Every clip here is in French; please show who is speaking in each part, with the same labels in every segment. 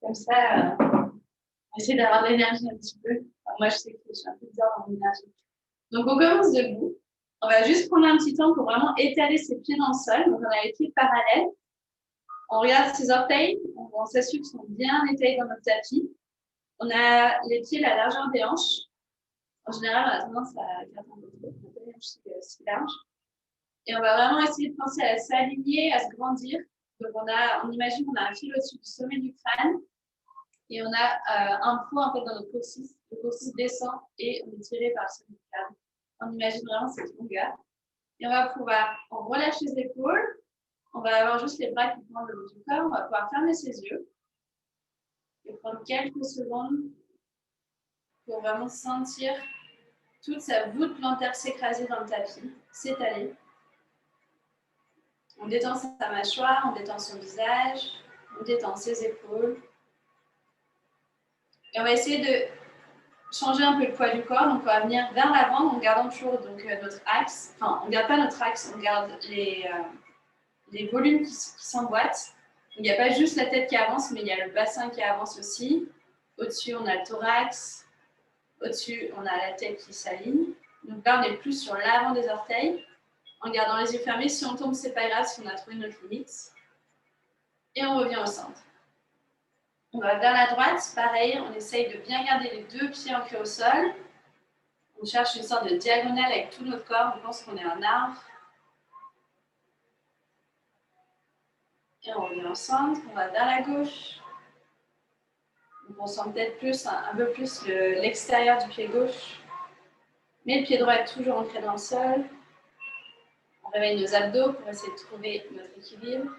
Speaker 1: Comme ça, on essaie d'avoir de l'énergie un petit peu. Enfin, moi, je sais que je suis un peu bizarre dans mon énergie. Donc, on commence debout. On va juste prendre un petit temps pour vraiment étaler ses pieds dans le sol. Donc, on a les pieds parallèles. On regarde ses orteils. On s'assure qu'ils sont bien étalés dans notre tapis. On a les pieds à la largeur des hanches. En général, on a tendance à garder un peu trop. Les hanches, c'est large. Et on va vraiment essayer de penser à s'aligner, à se grandir. Donc, on imagine qu'on a un fil au-dessus du sommet du crâne. Et on a un point en fait, dans notre coccyx. Le coccyx descend et on est tiré par le sommet du crâne. On imagine vraiment cette longueur. Et on va pouvoir relâcher les épaules. On va avoir juste les bras qui prennent le haut du corps. On va pouvoir fermer ses yeux et prendre quelques secondes pour vraiment sentir toute sa voûte plantaire s'écraser dans le tapis, s'étaler. On détend sa mâchoire, on détend son visage, on détend ses épaules. Et on va essayer de changer un peu le poids du corps. Donc, on va venir vers l'avant en gardant toujours notre axe. Enfin, on ne garde pas notre axe, on garde les volumes qui s'emboîtent. Il n'y a pas juste la tête qui avance, mais il y a le bassin qui avance aussi. Au-dessus, on a le thorax. Au-dessus, on a la tête qui s'aligne. Donc là, on est plus sur l'avant des orteils. En gardant les yeux fermés, si on tombe, c'est pas grave si on a trouvé notre limite. Et on revient au centre. On va vers la droite, pareil, on essaye de bien garder les deux pieds ancrés au sol. On cherche une sorte de diagonale avec tout notre corps, on pense qu'on est un arbre. Et on revient au centre, on va vers la gauche. Donc on sent peut-être plus, un peu plus l'extérieur du pied gauche. Mais le pied droit est toujours ancré dans le sol. On réveille nos abdos pour essayer de trouver notre équilibre.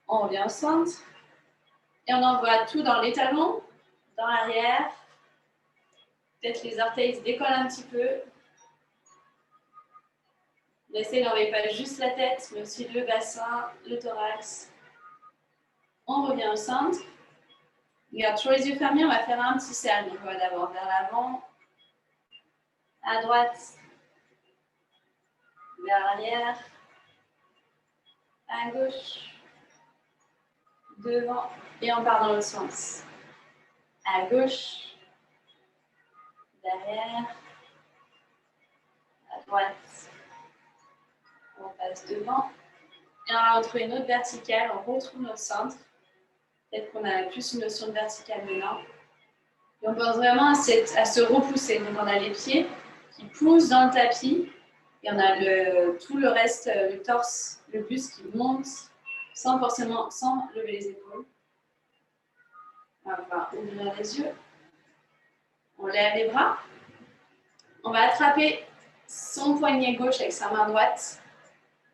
Speaker 1: On revient au centre. Et on envoie tout dans l'étalement, dans l'arrière. Peut-être les orteils se décollent un petit peu. On essaie d'enlever pas juste la tête, mais aussi le bassin, le thorax. On revient au centre. On garde toujours les yeux fermés, on va faire un petit cercle. Donc on va d'abord vers l'avant, à droite, vers l'arrière, à gauche, devant, et on part dans l'autre sens. À gauche, derrière, à droite, on passe devant. Et on va retrouver une autre verticale, on retrouve notre centre. Peut-être qu'on a plus une notion de verticale maintenant. Et on pense vraiment à se repousser. Donc on a les pieds qui poussent dans le tapis. Et on a tout le reste, le torse, le buste qui monte sans lever les épaules. On va pouvoir ouvrir les yeux. On lève les bras. On va attraper son poignet gauche avec sa main droite.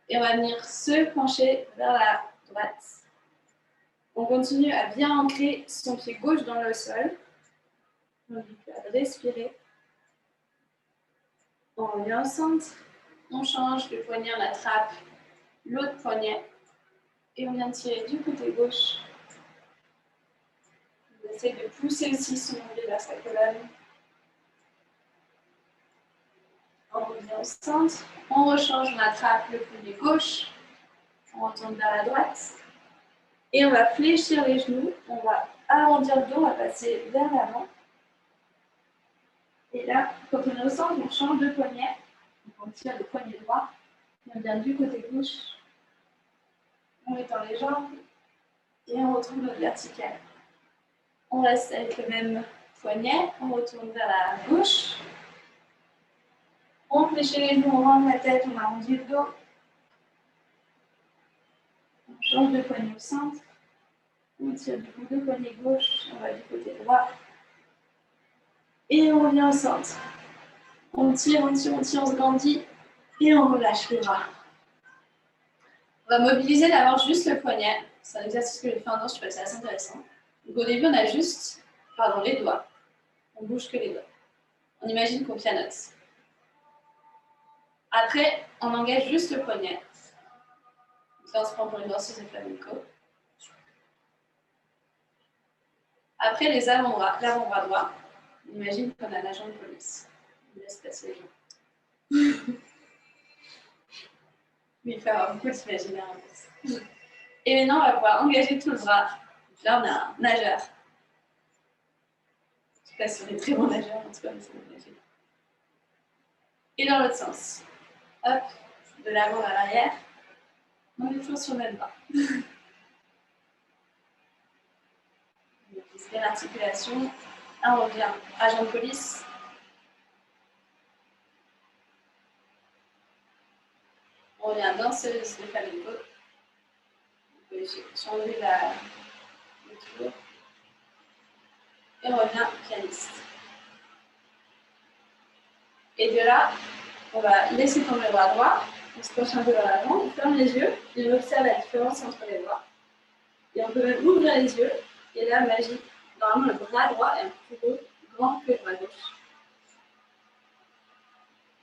Speaker 1: Et on va venir se pencher vers la droite. On continue à bien ancrer son pied gauche dans le sol. On va respirer. On revient au centre. On change le poignet, on attrape l'autre poignet. Et on vient tirer du côté gauche. On essaie de pousser aussi son nombril vers sa colonne. On revient au centre. On rechange, on attrape le poignet gauche. On retourne vers la droite. Et on va fléchir les genoux. On va arrondir le dos, on va passer vers l'avant. Et là, quand on est au centre, on change de poignet. On tire le poignet droit. On vient du côté gauche. On étend les jambes. Et on retrouve notre verticale. On reste avec le même poignet. On retourne vers la gauche. On fléchit les genoux, on rentre la tête, on arrondit le dos. On change de poignet au centre. On tire du coup le poignet gauche. On va du côté droit. Et on revient au centre. On tire, on se grandit. Et on relâche les bras. On va mobiliser d'abord juste le poignet. C'est un exercice que j'ai fait en danse, je trouve que c'est assez intéressant. Donc au début, on a juste les doigts. On bouge que les doigts. On imagine qu'on pianote. Après, on engage juste le poignet. Donc là, on se prend pour une danseuse de flamenco. Après, les avant-bras, l'avant-bras droit. On imagine qu'on a un agent de police. On laisse passer les gens. Mais il faut avoir beaucoup d'imaginaire en plus. Et maintenant, on va pouvoir engager tout le bras. Donc là, on a un nageur. tout cas, si on est très bon nageur, en tout cas, on essaie de nager. Et dans l'autre sens. Hop, de l'avant vers l'arrière. On est toujours sur le même bras. C'est l'articulation. Là, on revient à jambe police. On revient danseuse de flamenco. On peut changer le tour. Et on revient pianiste. Et de là, on va laisser tomber le bras droit. On se penche un peu vers l'avant, on ferme les yeux et on observe la différence entre les bras. Et on peut même ouvrir les yeux. Et là, magie. Normalement, le bras droit est un peu plus grand que le bras gauche.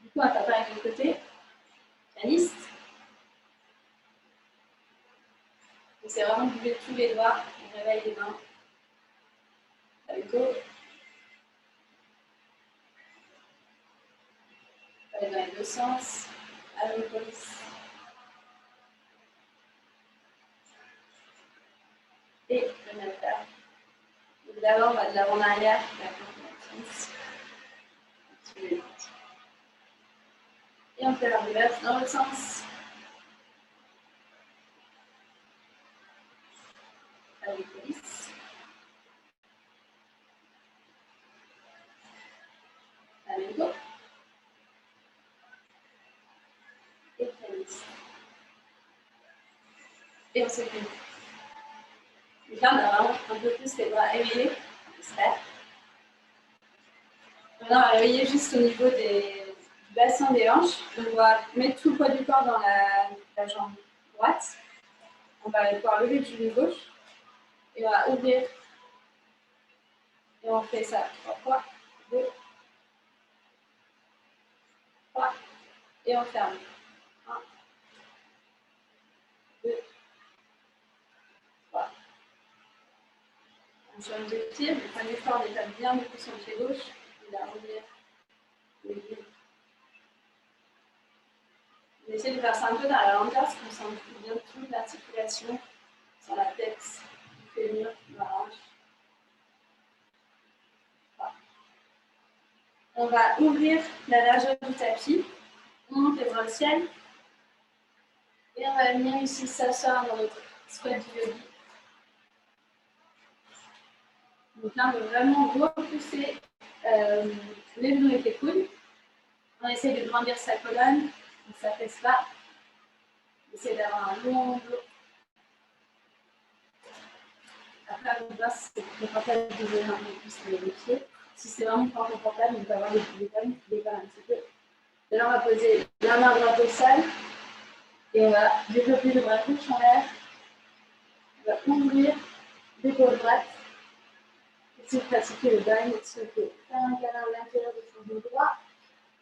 Speaker 1: Du coup, on va taper avec le côté. Pianiste. C'est vraiment bouger tous les doigts. On réveille les mains. Avec go. On va aller dans les deux sens. À la police. Et le même faire. Donc d'abord, on va de l'avant en arrière. Et on fait la reverse dans le sens. Avec police. Avec go. Et pianiste. Et on s'écoute. Donc là, on a vraiment un peu plus les bras éveillés, j'espère. Maintenant, on va réveiller juste au niveau du bassin des hanches. On va mettre tout le poids du corps dans la jambe droite. On va pouvoir lever le genou gauche. Et on va ouvrir. Et on fait ça 3 fois. 2, 3. Et on ferme. 1, 2, 3. On change de pied. On fait un effort d'étape bien du coup sur le pied gauche. Et là, ouvrir. On essaie de faire ça un peu dans la longueur, parce qu'on sent bien toute l'articulation sur la tête, le fémur, la hanche. Voilà. On va ouvrir la largeur du tapis, on monte les bras au ciel, et on va venir ici s'asseoir dans notre squat du yogi. Donc là, on veut vraiment repousser les genoux avec les coudes. On essaie de grandir sa colonne, donc ça ne presse pas. On essaie d'avoir un long dos. Après, on va voir si c'est confortable de bouger un peu plus les pieds. Si c'est vraiment pas confortable, on peut avoir des talons qui dévalent un petit peu. Et là, on va poser la main droite au sol. Et on va développer le bras gauche en l'air. On va ouvrir l'épaule droite. Et si vous pratiquez le bind, vous pouvez faire un câlin à l'intérieur de son dos droit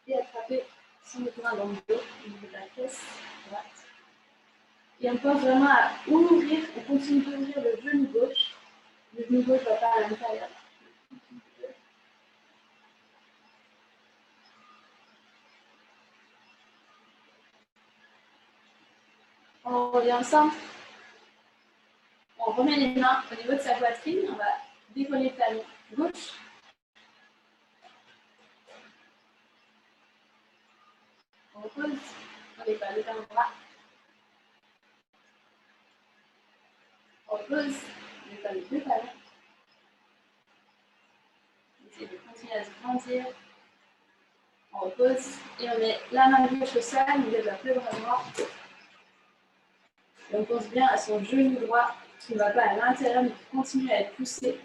Speaker 1: et attraper son épaule dans le dos, au niveau de la fesse droite. Et on pense vraiment à ouvrir, on continue d'ouvrir le genou gauche. Le genou gauche ne va pas à l'intérieur. On revient au centre. On remet les mains au niveau de sa poitrine. On va décoller le talon gauche. On repose. On décolle le talon droit. On repose. On décolle les deux talons. On essaie de continuer à se grandir. On repose. Et on met la main gauche au sol. On développe le bras droit. Et on pense bien à son genou droit qui ne va pas à l'intérieur mais qui continue à être poussé.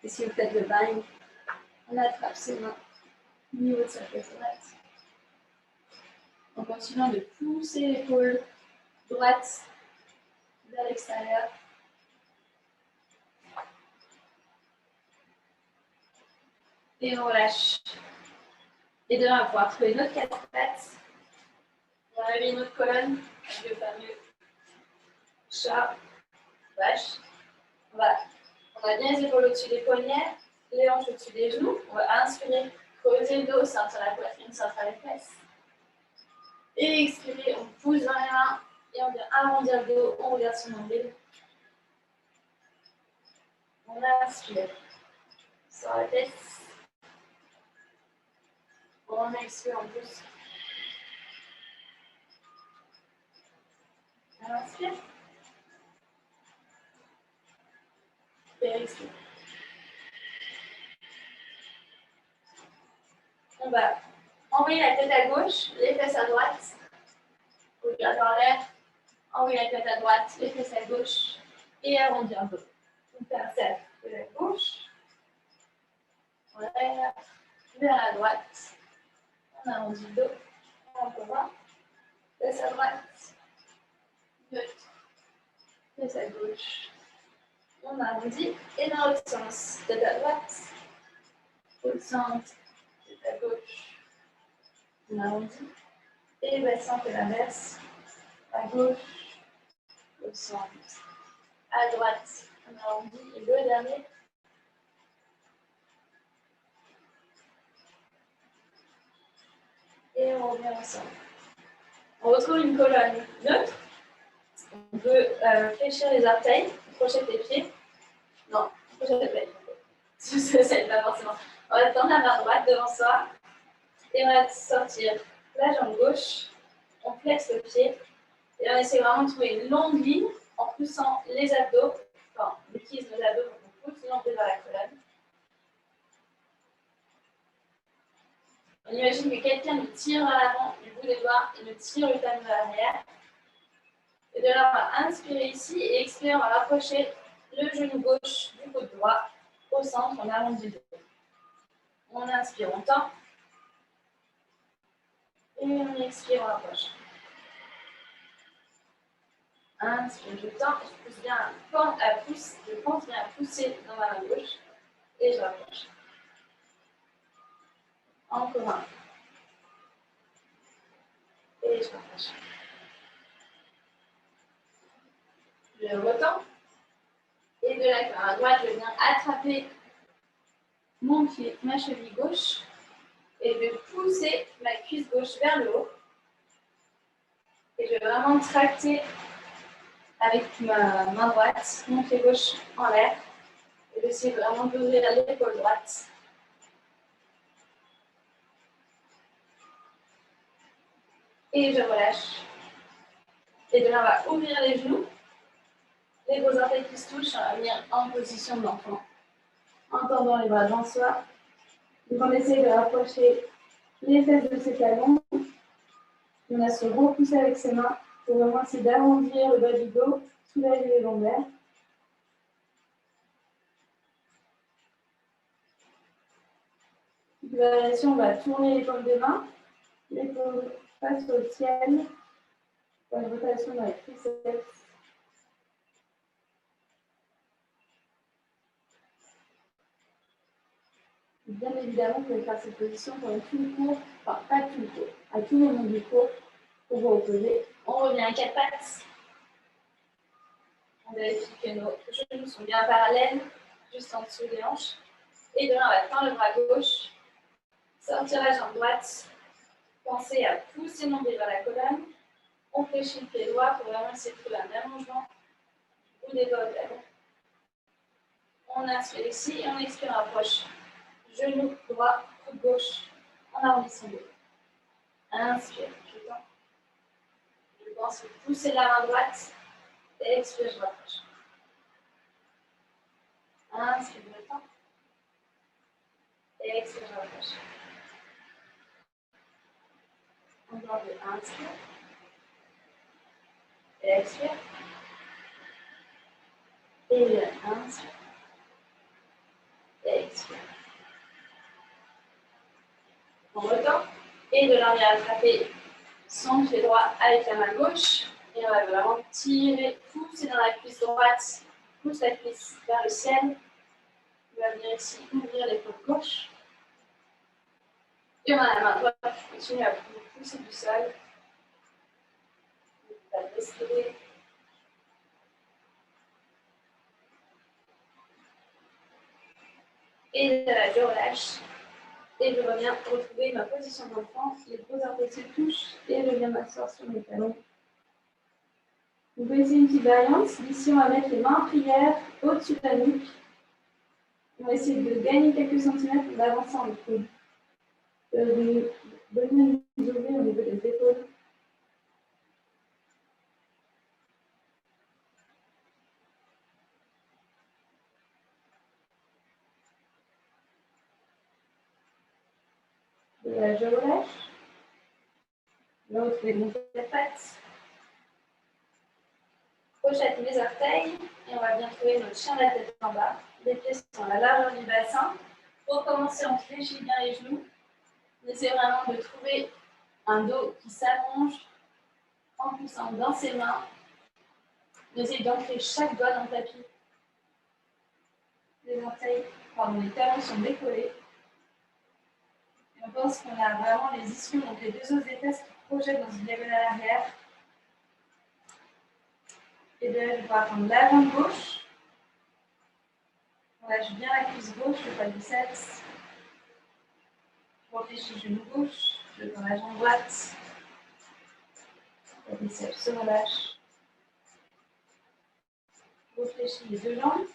Speaker 1: Et si vous faites le bind, on attrape ses mains au niveau de sa fesse droite. En continuant de pousser l'épaule droite vers l'extérieur. Et on relâche. Et demain, on va pouvoir trouver notre quatre pattes. On va réveiller notre colonne avec le fameux chat, vache. On a bien les épaules au-dessus des poignets, les hanches au-dessus des genoux. On va inspirer, creuser le dos, sentir la poitrine, sentir les fesses. Et expirer, on pousse dans les mains et on vient arrondir le dos, on regarde son nombril.
Speaker 2: On inspire. Sur la tête. On expire en plus. On inspire. Et expire. On va envoyer la tête à gauche, les fesses à droite. Regarde dans l'air. Envoyer la tête à droite, les fesses à gauche. Et arrondir un peu. On fait un cercle de la gauche. En l'air. Vers la droite. On arrondit le dos. Encore un. Fesse à droite. Neutre. Fesse à gauche. On arrondit. Et dans l'autre sens. Tête à droite. Au centre. Tête à gauche. On arrondit. Et bassin, on fait l'inverse. À gauche. Au centre. À droite. On arrondit. Et le dernier. Et on revient ensemble. On retrouve une colonne neutre. On peut fléchir les orteils, crochet les pieds. Non, crochet les pieds. Ça n'aide pas forcément. On va tendre la main droite devant soi. Et on va sortir la jambe gauche. On flexe le pied. Et on essaie vraiment de trouver une longue ligne en poussant les abdos. Enfin, on utilise nos abdos, donc on pousse l'ombre vers la colonne. On imagine que quelqu'un nous tire à l'avant du bout des doigts et nous tire le talon vers l'arrière. Et de là, on va inspirer ici et expirer, on va rapprocher le genou gauche du côté droit au centre, on arrondit le dos. On inspire, on tend. Et on expire, on rapproche. Inspire, je tends, je pousse bien je pense bien à pousser dans ma main gauche et je rapproche. Encore un. Et je rapproche. Je retends. Et de la main droite, je viens attraper mon pied, ma cheville gauche. Et je vais pousser ma cuisse gauche vers le haut. Et je vais vraiment tracter avec ma main droite, mon pied gauche en l'air. Et j'essaie vraiment d'ouvrir l'épaule droite. Et je relâche. Et de là, on va ouvrir les genoux. Les gros orteils qui se touchent, on va venir en position de l'enfant. En tendant les bras devant soi. Donc on essaie de rapprocher les fesses de ses talons. On a se repousser avec ses mains pour vraiment essayer d'arrondir le bas du dos, soulager les lombaires. Variation, on va tourner l'épaule de main, l'épaule face au ciel, une rotation dans les triceps. Bien évidemment, vous pouvez faire cette position pendant tout le cours, enfin pas tout le cours, à tout moment du cours, pour vous reposer. On revient à quatre pattes. On vérifie que nos genoux sont bien parallèles, juste en dessous des hanches. Et de là, on va tendre le bras gauche, sortir la jambe droite, pensez à pousser le nombril vers la colonne. On fléchit le pied droit pour vraiment essayer de trouver un allongement ou des doigts au talon. On inspire ici et on expire, on approche. Genou droit, coude gauche, en arrondissant le dos. Inspire, je tends. Je pense pousser la main droite et expire, je rapproche. Inspire, je tends. Et expire, je rapproche. Encore deux, inspire. Et expire. Et inspire. Et expire. On retend. Et de là, on vient attraper son pied droit avec la main gauche. Et on va vraiment tirer, pousser dans la cuisse droite. Pousse la cuisse vers le ciel. On va venir ici ouvrir l'épaule gauche. Et on a la main droite qui continue à pousser du sol. On va respirer. Et de là, je relâche. Et je reviens retrouver ma position d'enfant. Les gros orteils se touchent et je viens m'asseoir sur mes talons. Vous pouvez essayer une petite variante. Ici, on va mettre les mains en prière au-dessus de la nuque.
Speaker 1: On va essayer de gagner quelques centimètres en avançant le coude. De bien nous ouvrir au niveau des épaules. Et là, je relâche. L'autre, les gonfler la patte. Crochette mes orteils. Et on va bien trouver notre chien de la tête en bas. Les pieds sont à la largeur du bassin. Pour commencer, on fléchit bien les genoux. On essaie vraiment de trouver un dos qui s'allonge en poussant dans ses mains. On essaie d'ancrer chaque doigt dans le tapis. Les orteils, pardon, les talons sont décollés. Et on pense qu'on a vraiment les ischions, donc les deux os des fesses qui projettent dans une diagonale arrière. Et de là, je vais pouvoir prendre la jambe gauche. On lâche bien la cuisse gauche, le quadriceps. Je réfléchis le genou gauche, je prends la jambe droite. Le quadriceps se relâche. Je réfléchis les deux jambes.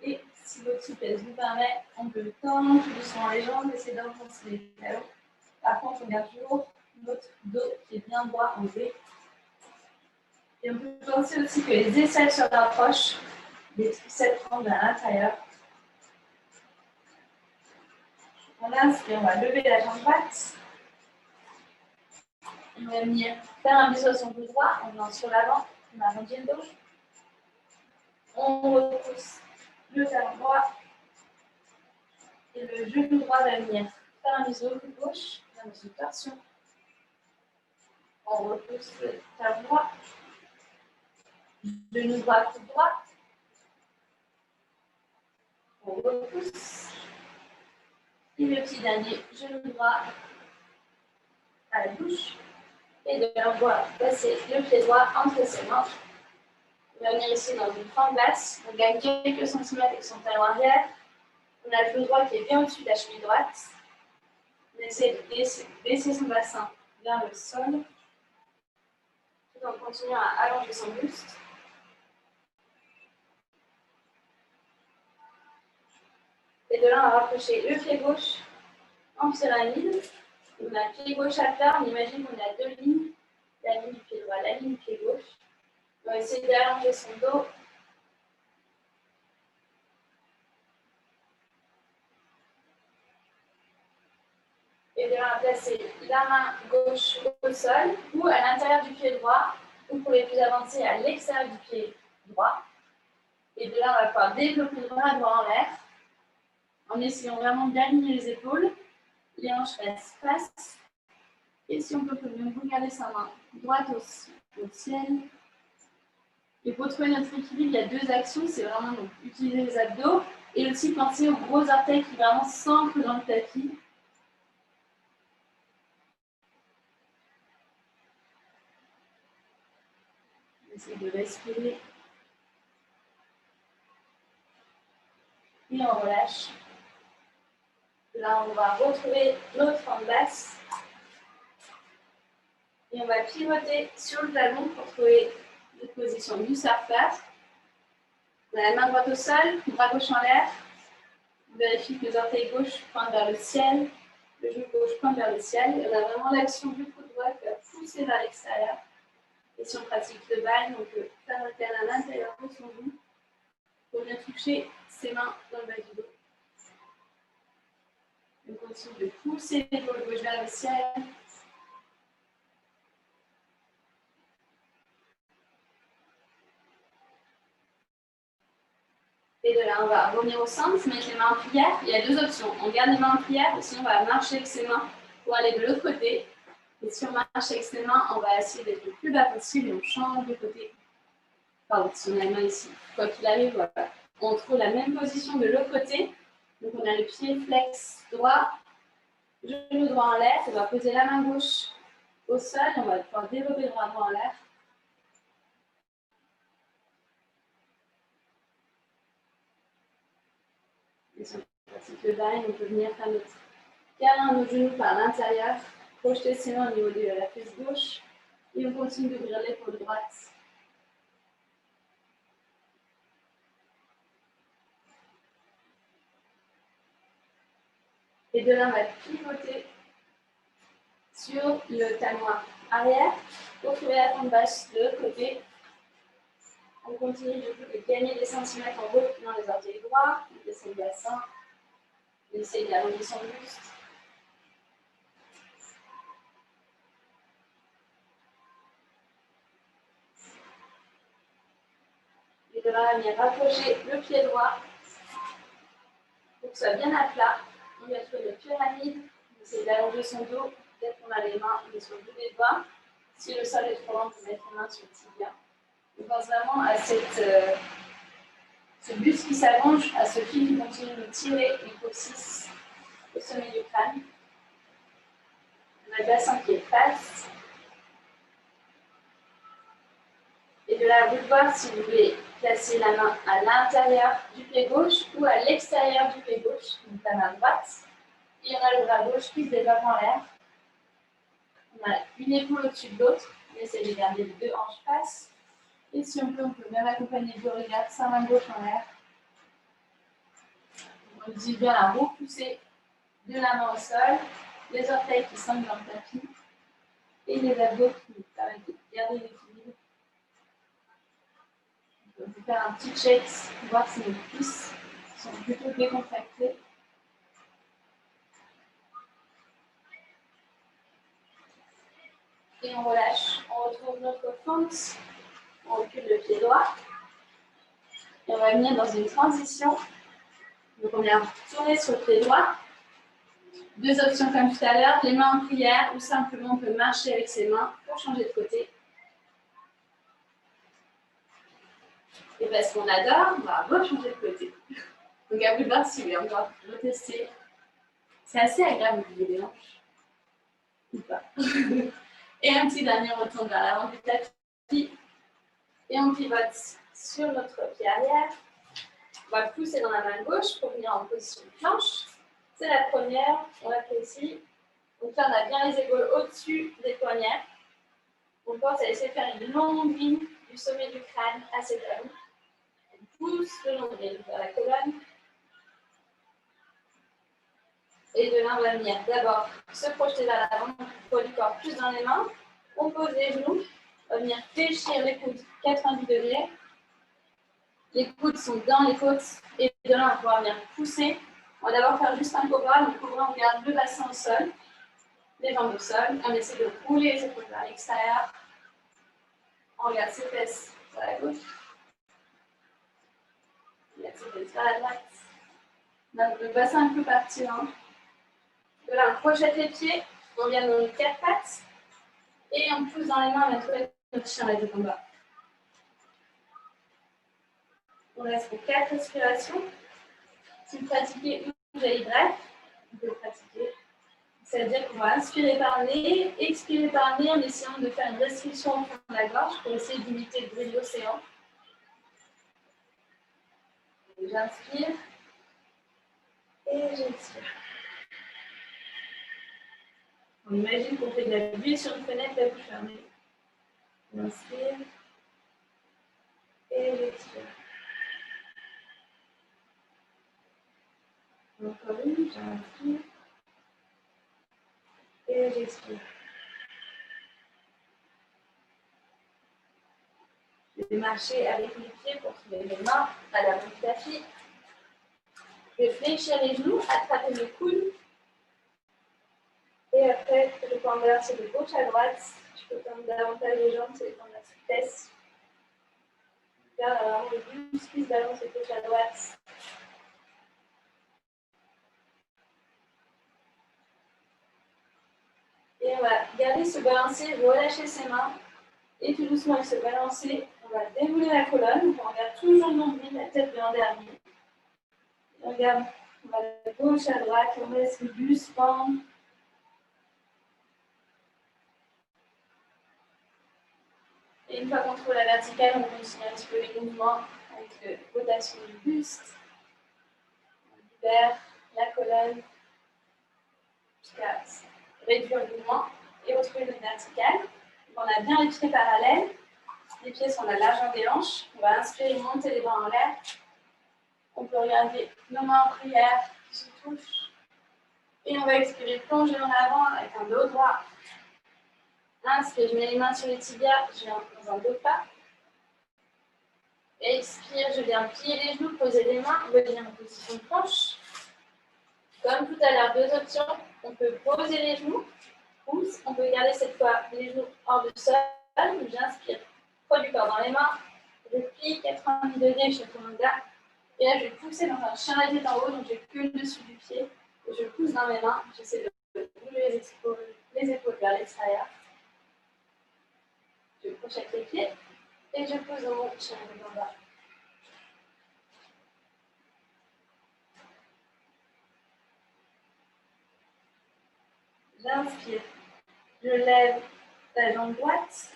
Speaker 1: Et si votre souplesse vous permet, on peut tendre tout doucement les jambes, essayer d'enfoncer les talons. Par contre, on garde toujours notre dos qui est bien droit en V. Et on peut penser aussi que les aisselles se rapprochent, les triceps rentrent à l'intérieur. On inspire, on va lever la jambe droite. On va venir faire un bisou à son dos droit, on vient sur l'avant, on arrondit le dos. On repousse le talon droit. Et le genou droit va venir faire un bisou au cou gauche, dans une torsion. On repousse le talon droit. Genou droit, coude droit. On repousse. Et le petit dernier, genou droit à la bouche. Et de là, on va passer le pied droit entre ses mains. On va venir ici dans une fente basse. On gagne quelques centimètres avec son talon arrière. On a le genou droit qui est bien au-dessus de la cheville droite. On essaie de baisser son bassin vers le sol. Tout en continuant à allonger son buste. Et de là, on va rapprocher le pied gauche en pyramide. On a le pied gauche à plat. On imagine qu'on a deux lignes. La ligne du pied droit, la ligne du pied gauche. On va essayer d'allonger son dos. Et de là, on va placer la main gauche au sol ou à l'intérieur du pied droit. Ou pour les plus avancés, à l'extérieur du pied droit. Et de là, on va pouvoir développer le bras droit en l'air. En essayant vraiment d'aligner les épaules. Les hanches restent face. Et si on peut même regarder sa main droite au ciel. Et pour trouver notre équilibre, il y a deux actions. C'est vraiment donc, utiliser les abdos et aussi penser aux gros orteils qui vraiment s'ancrent dans le tapis. On essaie de respirer. Et on relâche. Là, on va retrouver notre fente basse. Et on va pivoter sur le talon pour trouver notre position du surfeur. On a la main droite au sol, bras gauche en l'air. On vérifie que les orteils gauche pointent vers le ciel, le genou gauche pointe vers le ciel. Et on a vraiment l'action du coude droit qui va pousser vers l'extérieur. Et si on pratique le bal, on peut faire un alterne à l'intérieur de son genou pour bien toucher ses mains dans le bas du dos. On continue de pousser l'épaule gauche vers le ciel. Et de là, on va revenir au centre, se mettre les mains en prière. Il y a deux options. On garde les mains en prière, ou sinon on va marcher avec ses mains pour aller de l'autre côté. Et si on marche avec ses mains, on va essayer d'être le plus bas possible et on change de côté. Pardon, si on a les mains ici. Quoi qu'il arrive, voilà. On trouve la même position de l'autre côté. Donc on a le pied flex droit, genou droit en l'air. On va poser la main gauche au sol. On va pouvoir développer le bras droit en l'air. Et si on pratique le bind, on peut venir faire notre câlin nos genoux par l'intérieur, projeter ses mains au niveau de la cuisse gauche et on continue d'ouvrir l'épaule droite.
Speaker 2: Et de là, on va pivoter sur le talon arrière pour trouver la jambe basse de l'autre côté. On continue du coup de gagner des centimètres en reculant les orteils droits, on descend le bassin, on essaye d'allonger son buste. Et de là, on vient rapprocher le pied droit pour que ce soit bien à plat. On va trouver le pyramide, on essaye d'allonger son dos. Peut-être qu'on a les mains, on est sur le bout des doigts. Si le sol est trop long, on peut mettre les mains sur le tibia. On pense vraiment à ce buste qui s'allonge, à ce fil qui continue de tirer les coccyx au sommet du crâne. On a le bassin qui est face. Et de là, vous pouvez voir si vous voulez placer la main à l'intérieur du pied gauche ou à l'extérieur du pied gauche, donc la main droite. Et on a le bras gauche qui se développe en l'air. On a une épaule au-dessus de l'autre. On essaie de garder les deux hanches face. Et si on peut même accompagner le regard, sa main gauche en l'air. On dit bien à repousser de la main au sol, les orteils qui semblent dans le tapis et les abdos qui nous permettent de garder l'équilibre. On peut faire un petit check pour voir si nos cuisses sont plutôt décontractées. Et on relâche. On retrouve notre fente. On recule le pied droit. Et on va venir dans une transition. Donc on vient tourner sur le pied droit. Deux options comme tout à l'heure, les mains en prière ou simplement on peut marcher avec ses mains pour changer de côté. Et parce qu'on adore, on va changer de côté. Donc à vous de voir si vous voulez encore retester. C'est assez agréable de bouger les hanches. Ou pas. Et un petit dernier retour vers l'avant du tapis. Et on pivote sur notre pied arrière. On va pousser dans la main gauche pour venir en position de planche. C'est la première, on la fait ici. Donc là, on a bien les épaules au-dessus des poignets. On pense à essayer de faire une longue ligne du sommet du crâne à ses talons. On pousse le nombril vers la colonne. Et de là, on va venir d'abord se projeter vers l'avant, poids du corps plus dans les mains. On pose les genoux. On va venir fléchir les coudes 90 degrés. Les coudes sont dans les côtes. Et de là, on va pouvoir venir pousser. On va d'abord faire juste un cobra. Donc, cobra, on garde le bassin au sol, les jambes au sol. On essaie de rouler les épaules vers l'extérieur. On regarde ses fesses sur la gauche. On regarde ses fesses vers la droite. Donc, le bassin un peu parti. Hein. De là, on projette les pieds. On vient dans nos quatre pattes. Et on pousse dans les mains. On va trouver notre chien les deux en bas. On reste pour 4 respirations. Si vous pratiquez une bougie bref, on peut le pratiquer. C'est-à-dire qu'on va inspirer par le nez, expirer par le nez en essayant de faire une restriction au fond de la gorge pour essayer d'imiter le bruit de l'océan. J'inspire et j'expire. On imagine qu'on fait de la bulle sur une fenêtre, la bouche fermée. J'inspire et j'expire. Encore une, j'inspire et j'expire. Je vais marcher avec les pieds pour trouver les mains à l'avant du tapis. Je vais fléchir les genoux, attraper le coude. Et après, je peux inverser de gauche à droite. Je peux tendre davantage les jambes, c'est tendre la souplesse. Garde vraiment le buste qui se balance de gauche à droite. Et on va garder se balancer, relâcher ses mains. Et tout doucement, avec se balancer, on va dérouler la colonne. On regarde toujours le nombril, la tête bien dernier. On regarde, on va de gauche à droite, on laisse le buste pendre. Et une fois qu'on trouve la verticale, on continue un petit peu les mouvements avec la rotation du buste. On libère la colonne jusqu'à réduire le mouvement et retrouver notre verticale. Donc on a bien les pieds parallèles. Les pieds sont à la largeur des hanches. On va inspirer, monter les bras en l'air. On peut regarder nos mains en prière qui se touchent. Et on va expirer, plonger en avant avec un dos droit. Inspire, je mets les mains sur les tibias, je viens dans un dos pas. Expire, je viens plier les genoux, poser les mains, venir en position de planche. Comme tout à l'heure, deux options. On peut poser les genoux, ou on peut garder cette fois les genoux hors du sol. J'inspire, poids du corps dans les mains, je plie 90 degrés chaturanga. Et là, je vais pousser dans un chien à la tête en haut, donc j'ai que le dessus du pied. Et je pousse dans mes mains, j'essaie de bouger les épaules vers l'extérieur. Je projette les pieds et je pose dans mon chien à la tête en bas. J'inspire, je lève la jambe droite.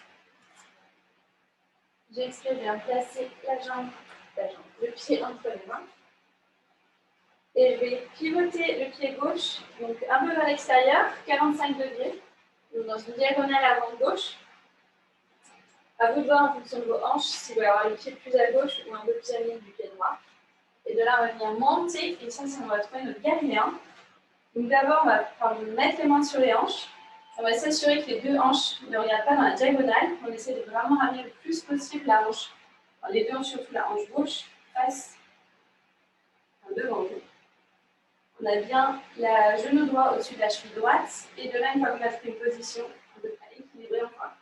Speaker 2: J'expire, je viens placer le pied entre les mains. Et je vais pivoter le pied gauche, donc un peu vers l'extérieur, 45 degrés, donc dans une diagonale avant-gauche. À vous de voir en fonction de vos hanches, si vous voulez avoir le pied plus à gauche ou un peu plus à l'île du pied droit. Et de là, on va venir monter, et ça, on va trouver notre gardien. Donc d'abord, on va mettre les mains sur les hanches. On va s'assurer que les deux hanches ne regardent pas dans la diagonale. On essaie de vraiment ramener le plus possible la hanche, enfin, les deux hanches, surtout la hanche gauche, face devant vous. On a bien le genou droit au-dessus de la cheville droite. Et de là, une fois qu'on a pris une position, on peut équilibrer, on va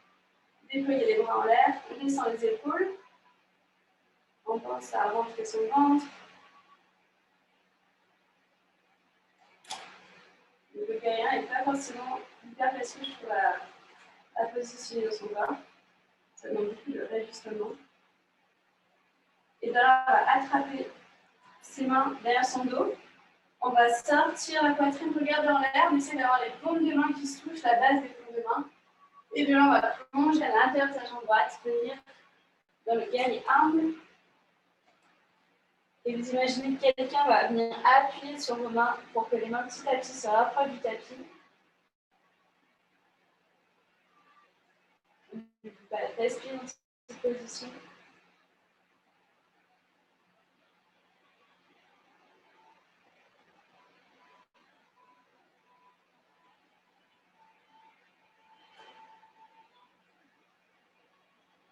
Speaker 2: déployer les bras en l'air, on descend les épaules. On pense à rentrer son ventre. Le gardien n'est pas forcément hyper facile, je trouve, à positionner dans son corps. Ça demande beaucoup de réajustement. Et de là, on va attraper ses mains derrière son dos. On va sortir la poitrine, regarder en l'air, on essaie d'avoir les paumes de main qui se touchent, la base des paumes de main. Et de là, on va plonger à l'intérieur de sa jambe droite, venir dans le guerrier humble. Et vous imaginez que quelqu'un va venir appuyer sur vos mains pour que les mains petit à petit se rapprochent du tapis. Respire dans cette position.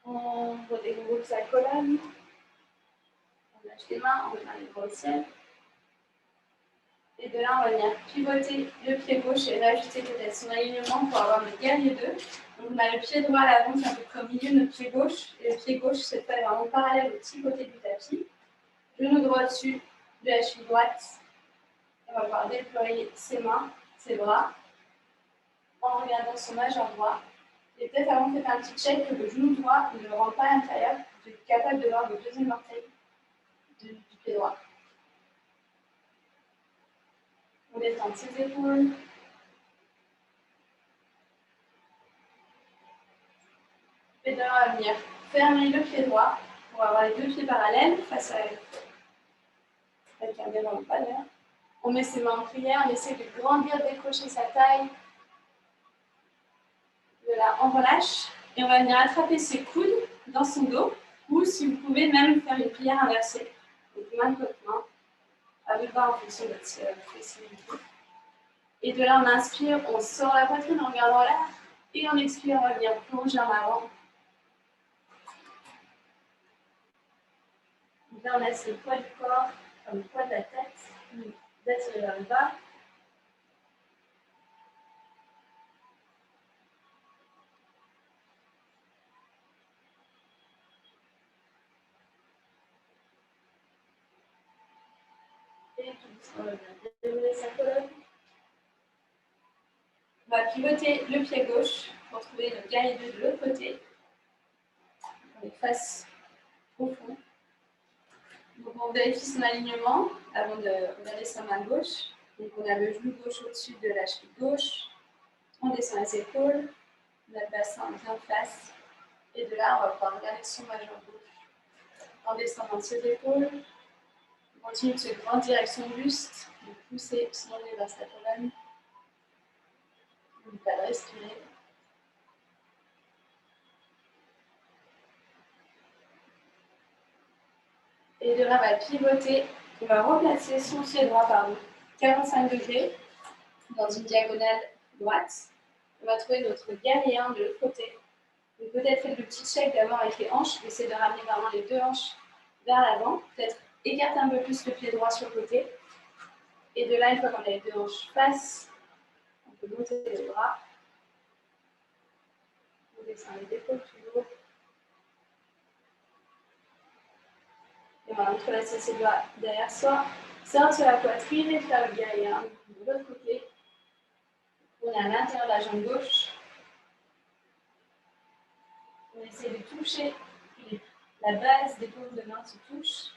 Speaker 2: On redéroule sa colonne. On lâche les mains, on remet les bras au ciel. Et de là, on va venir pivoter le pied gauche et réajuster peut-être son alignement pour avoir le guerrier 2. Donc, on a le pied droit à l'avant, c'est à peu près au milieu de notre pied gauche. Et le pied gauche, c'est vraiment parallèle au petit côté du tapis. Genou droit au-dessus de la cheville droite. On va pouvoir déployer ses mains, ses bras, en regardant son majeur droit. Et peut-être avant de faire un petit check que le genou droit ne rentre pas à l'intérieur. Vous êtes capable de voir le deuxième orteil du pied droit. On détend ses épaules. Et de là, on va venir fermer le pied droit pour avoir les deux pieds parallèles face à elle. Avec un bien dans le palais. On met ses mains en prière, on essaie de grandir, décrocher sa taille. De là, on relâche. Et on va venir attraper ses coudes dans son dos. Ou si vous pouvez même faire une prière inversée. Donc main de votre main. À vous de voir en fonction de votre flexibilité. Et de là, on inspire, on sort la poitrine en regardant l'air. Et on expire, on va venir plonger en avant. Donc là, on laisse le poids du corps comme le poids de la tête d'attirer vers le bas. Et tout doucement, on va bien dérouler sa colonne. On va pivoter le pied gauche pour trouver le guerrier 2 de l'autre côté. On est face au fond. Donc on vérifie son alignement avant de regarder sa main gauche. Donc on a le genou gauche au-dessus de la cheville gauche. On descend les épaules. On a le bassin bien face. Et de là, on va pouvoir regarder son majeur gauche. En descendant ses épaules. On continue de se grandir avec son buste. De pousser son nez vers sa colonne. N'oublie pas de respirer. Et de là, on va pivoter. On va replacer son pied droit, 45 degrés.
Speaker 1: dans une diagonale droite. On va trouver notre guerrier de l'autre côté. Donc peut-être faire le petit check d'abord avec les hanches, essayer de ramener vraiment les deux hanches vers l'avant, peut-être écarter un peu plus le pied droit sur le côté. Et de là, une fois qu'on a les deux hanches face, on peut monter les bras. On descend les épaules toujours. Et on va entrelacer ses doigts derrière soi, sortir la poitrine et faire le guerrier de l'autre côté. On est à l'intérieur de la jambe gauche. On essaie de toucher, la base des paumes de main se touche.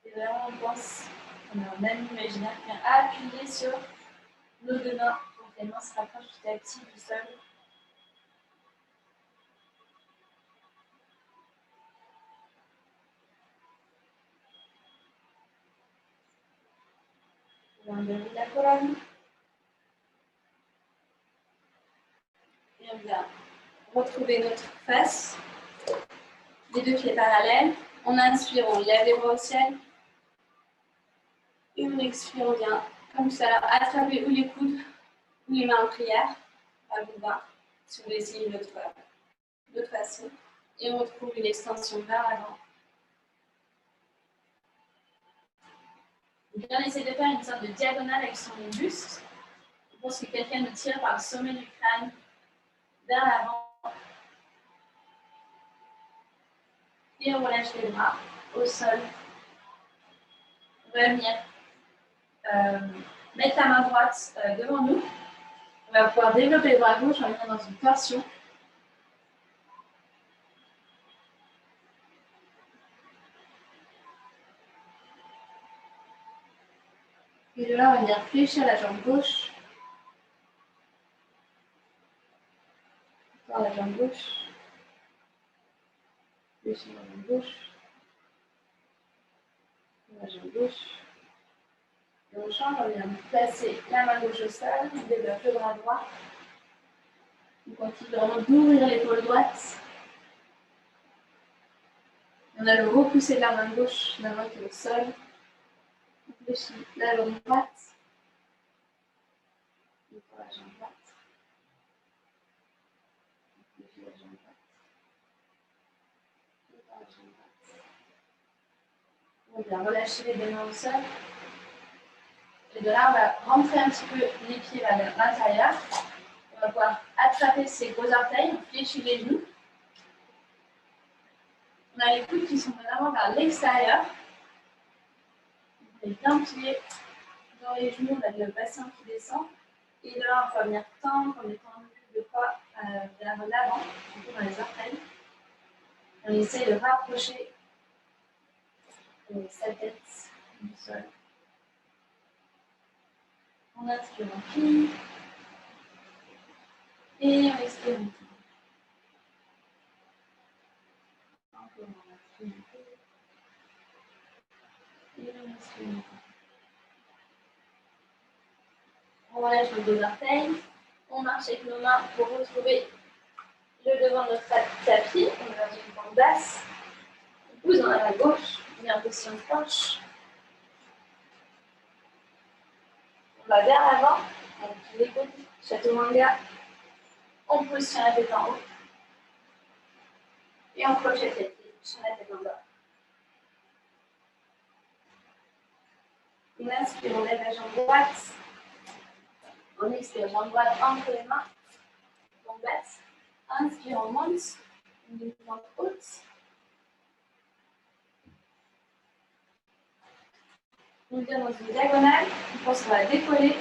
Speaker 1: Et vraiment, on pense, on a un ami imaginaire qui vient appuyer sur nos deux mains pour que les mains se rapprochent petit à petit du sol. On va enlever la colonne. Et on vient retrouver notre face, les deux pieds parallèles. On inspire, on lève les bras au ciel. Et on expire, on vient comme tout à l'heure attraper ou les coudes ou les mains en prière. À vous voir si vous voulez essayer une autre façon. Et on retrouve une extension vers l'avant. On vient essayer de faire une sorte de diagonale avec son buste. On pense que quelqu'un nous tire par le sommet du crâne vers l'avant. Et on relâche les bras au sol. On va venir mettre la main droite devant nous. On va pouvoir développer le bras gauche, on va venir dans une torsion. Et de là, on va venir fléchir la jambe gauche. Encore la jambe gauche. Fléchir la jambe gauche. La jambe gauche. Et on change, on vient placer la main gauche au sol, on développe le bras droit. On continue vraiment d'ouvrir l'épaule droite. On a le repoussé de la main gauche, la main qui est au sol. On fléchit la jambe droite. Encore la jambe droite. On fléchit la jambe droite. Encore la jambe droite. On vient relâcher les deux mains au sol. Et de là, on va rentrer un petit peu les pieds vers l'intérieur. On va pouvoir attraper ses gros orteils, on fléchit les genoux. On a les coudes qui sont vraiment vers l'extérieur. On est bien plié dans les genoux, on a le bassin qui descend. Et de là, on va venir tendre en mettant un peu plus de poids vers l'avant, surtout dans les orteils. On essaie de rapprocher sa tête du sol. On inspire, on plie. Et on expire, on plie. Encore, on inspire, on plie. Et on expire, on plie. On relâche nos deux orteils. On marche avec nos mains pour retrouver le devant de notre tapis. On va dans une pente basse. On pousse dans la main gauche. On est en position de planche. On va vers l'avant. On plie les coudes. Chaturanga. On pousse sur la tête en haut. Et on projette les pieds sur la tête en bas. On inspire, on lève la jambe droite. On expire, jambe droite entre les mains. On baisse. Inspire, on monte. Une pente haute. On vient dans une diagonale. On pense qu'on va décoller.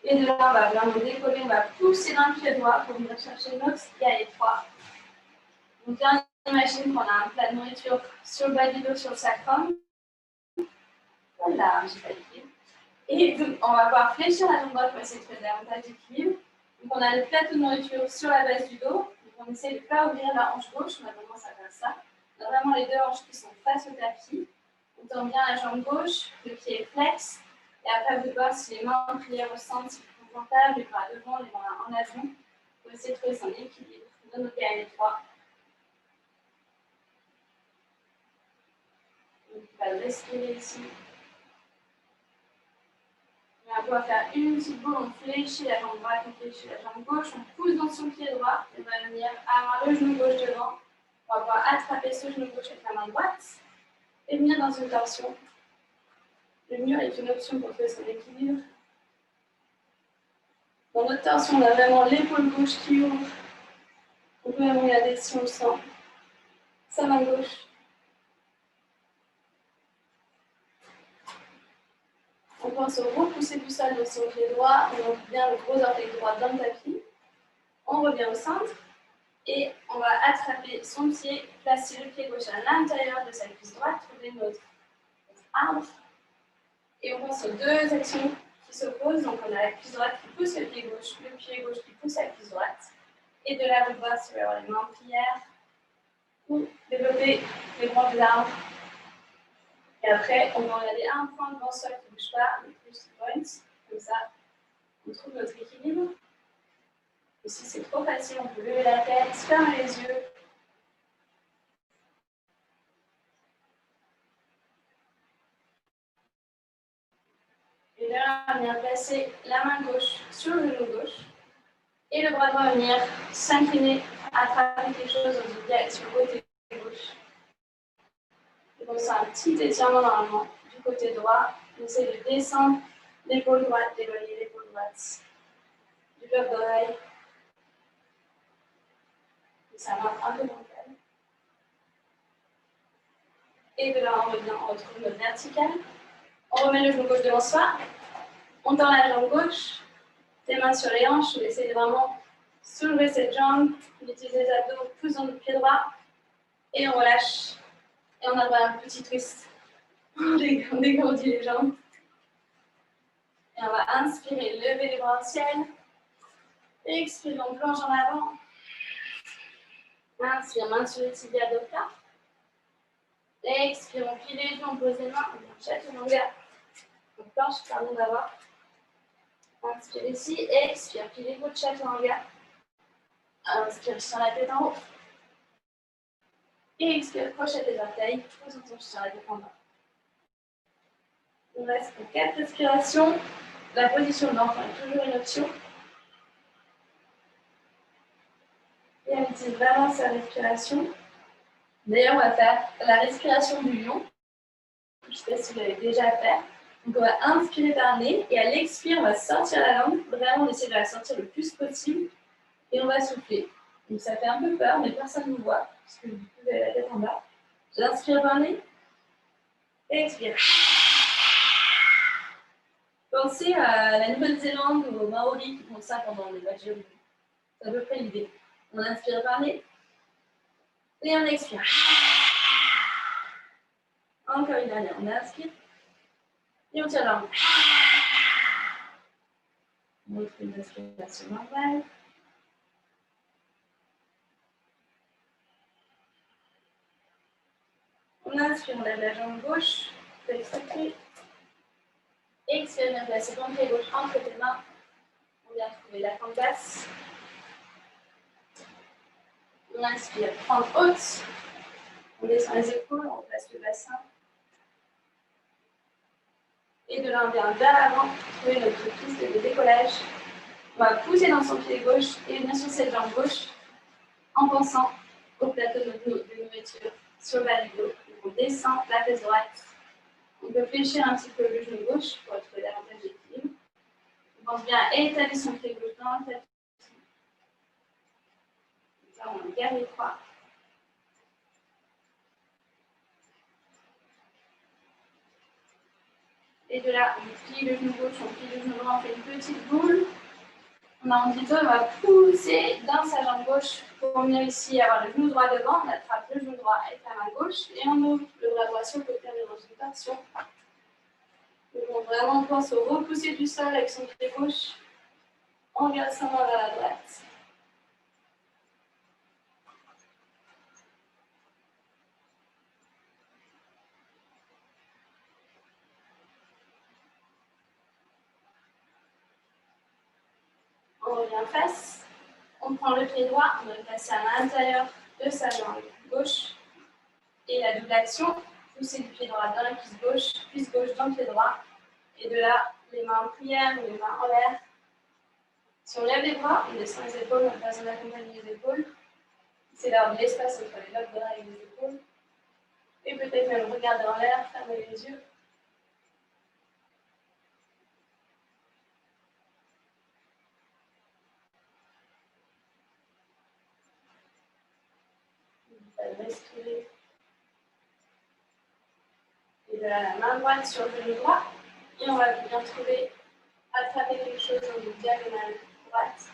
Speaker 1: Et de là, on va vraiment décoller. On va pousser dans le pied droit pour venir chercher notre guerrier 3. On vient imaginer qu'on a un plat de nourriture sur le bas du dos, sur le sacrum. Voilà, j'ai pas d'équilibre. Et donc, on va pouvoir fléchir la jambe droite pour essayer de faire davantage d'équilibre. Donc, on a le plateau de nourriture sur la base du dos. Donc, on essaie de ne pas ouvrir la hanche gauche. On a tendance à faire ça. On a vraiment les deux hanches qui sont face au tapis. On tend bien la jambe gauche, le pied est flex. Et après, vous voir si les mains en prière au centre, si c'est confortable, les bras devant, les bras en avant. Pour essayer de trouver son équilibre. De nos guerriers 3. Donc, on va respirer ici.
Speaker 2: on va faire une petite boule, on fléchit la jambe droite, on fléchit la jambe gauche, on pousse dans son pied droit, on va venir avoir le genou gauche devant. On va pouvoir attraper ce genou gauche avec la main droite et venir dans une torsion. Le mur est une option pour trouver son équilibre. Dans notre torsion, on a vraiment l'épaule gauche qui ouvre. On peut même regarder si on le sent. Sa main gauche. On pense se repousser du sol dans son pied droit. On monte bien le gros orteil droit dans le tapis. On revient au centre. Et on va attraper son pied, placer le pied gauche à l'intérieur de sa cuisse droite, trouver notre arbre. Et on pense aux deux actions qui s'opposent. Donc on a la cuisse droite qui pousse le pied gauche qui pousse la cuisse droite. Et de la reverse, on va avoir les mains en prière ou développer les branches d'arbre. Et après, on va regarder un point devant soi qui ne bouge pas, le plus point, comme ça, on trouve notre équilibre. Et si c'est trop facile, on peut lever la tête, fermer les yeux. Et là, on vient placer la main gauche sur le genou gauche. Et le bras droit va venir s'incliner, attraper quelque chose dans une direction sur le côté gauche. Et donc, c'est un petit étirement normalement du côté droit. On essaie de descendre l'épaule droite, d'éloigner l'épaule droite du bloc d'oreille. Et ça marche un peu dans le calme. Et de là, on revient, on retrouve notre verticale. On remet le genou gauche devant soi. On tend la jambe gauche. Les mains sur les hanches. On essaie de vraiment soulever cette jambe. On utilise les abdos, on pousse dans notre pied droit. Et on relâche. Et on a un petit twist. On dégourdit les jambes. Et on va inspirer, lever les bras au ciel. Expire, on plonge en avant. Inspire, main sur les tibias dos plat. Expire, on plie les genoux, on pose les mains. On cherche une longueur. On planche, pardon d'avoir. Inspire ici, expire, plie les coudes, chaturanga. Inspire, sur la tête en haut. Et expire, crochet les orteils, pose ton sur la tête en bas. On reste pour 4 respirations. La position de l'enfant est toujours une option. Et on utilise vraiment sa respiration. D'ailleurs, on va faire la respiration du lion. Je ne sais pas si vous l'avez déjà fait. Donc, on va inspirer par le nez et à l'expire, on va sortir la langue. Vraiment, on essaie de la sortir le plus possible et on va souffler. Donc, ça fait un peu peur, mais personne ne nous voit parce que du coup, vous avez la tête en bas. J'inspire par le nez et expire. Pensez à la Nouvelle-Zélande ou aux Maoris qui font ça pendant les matchs de rugby. C'est à peu près l'idée. On inspire par le nez et on expire. Encore une dernière, on inspire et on tire la langue. On retrouve une respiration normale. On inspire, on lève la jambe gauche, flexer. Expire, bien placer ton pied gauche entre tes mains. On vient trouver la jambe basse. On inspire, prendre haute. On descend les épaules, on place le bassin. Et de là, on vient vers l'avant, trouver notre piste de décollage. On va pousser dans son pied gauche et venir sur cette jambe gauche en pensant au plateau de nourriture sur le bas du dos. On descend la fesse droite. On peut fléchir un petit peu le genou gauche pour retrouver davantage d'équilibre. On pense bien à étaler son pied gauche dans le tapis. Ça, on garde les trois. Et de là, on plie le genou gauche, on plie le genou droit, on fait une petite boule. On a envie de, on va pousser dans sa jambe gauche pour venir ici avoir le genou droit devant. On attrape le genou droit avec la main gauche et on ouvre le bras droit sur le côté dans une torsion. Donc on vraiment pense au repousser du sol avec son pied gauche. On regarde sa main vers la droite. On revient face. On prend le pied droit, on va le placer à l'intérieur de sa jambe gauche. Et la double action, pousser du pied droit dans la cuisse gauche dans le pied droit. Et de là, les mains en prière, les mains en l'air. Si on lève les bras, on descend les épaules, on passe d'accompagner les épaules. C'est d'avoir de l'espace entre les lobes de bras et les épaules. Et peut-être même regarder en l'air, fermer les yeux. Respirer. Et de là, la main droite sur le genou droit. Et on va bien trouver, attraper quelque chose dans une diagonale droite.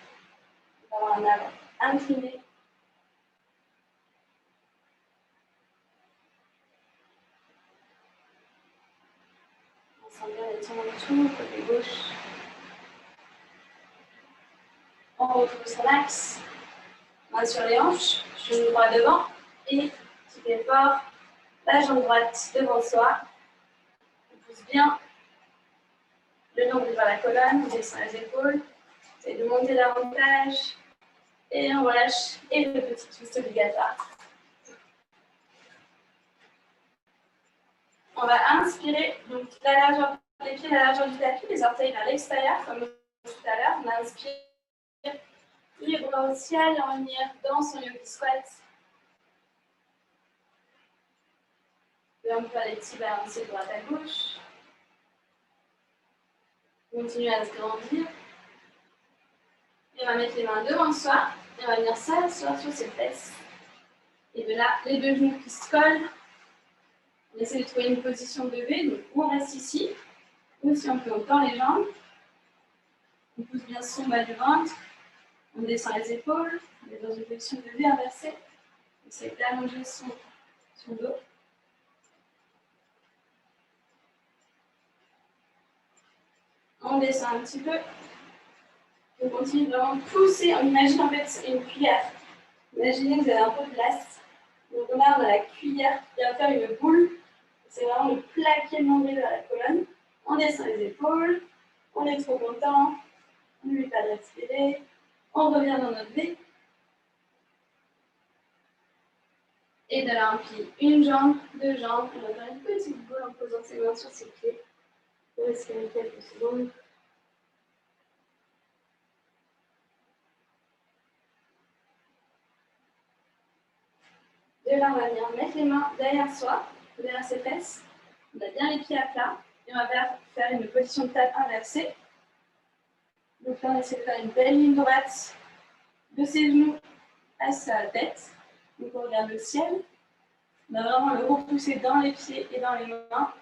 Speaker 2: On va avoir un avant incliné. On sent bien les tendons côté gauche. On retrouve son axe. Main sur les hanches, genou droit devant. Et petit effort, la jambe droite devant soi. On pousse bien le nombril vers la colonne, on descend les épaules. C'est de monter davantage. Et on relâche. Et le petit twist obligatoire. On va inspirer, donc la largeur des pieds, la largeur du tapis, les orteils vers l'extérieur, comme tout à l'heure. On inspire, les bras au ciel, on va venir dans son yogi squat. Et on peut faire les petits balanciers de droite à gauche. Continuer à se grandir. Et on va mettre les mains devant soi. Et on va venir s'asseoir sur ses fesses. Et de là, les deux genoux qui se collent. On essaie de trouver une position de V. Donc, on reste ici. Ou si on peut, on tend les jambes. On pousse bien son bas du ventre. On descend les épaules. On est dans une position de V inversée. On essaie d'allonger son dos. On descend un petit peu. On continue vraiment de pousser. On imagine en fait une cuillère. Imaginez que vous avez un peu de glace. Donc là, on a la cuillère qui va faire une boule. C'est vraiment de plaquer le nombril vers la colonne. On descend les épaules. On est trop content. On n'oublie pas de respirer. On revient dans notre V. Et de là, on plie une jambe, deux jambes. On va faire une petite boule en posant ses mains sur ses pieds. On va respirer quelques secondes. De là, on va venir mettre les mains derrière soi, derrière ses fesses. On a bien les pieds à plat. Et on va faire une position de table inversée. Donc là, on essaie de faire une belle ligne droite de ses genoux à sa tête. Donc on regarde le ciel. On va vraiment le repousser dans les pieds et dans les mains.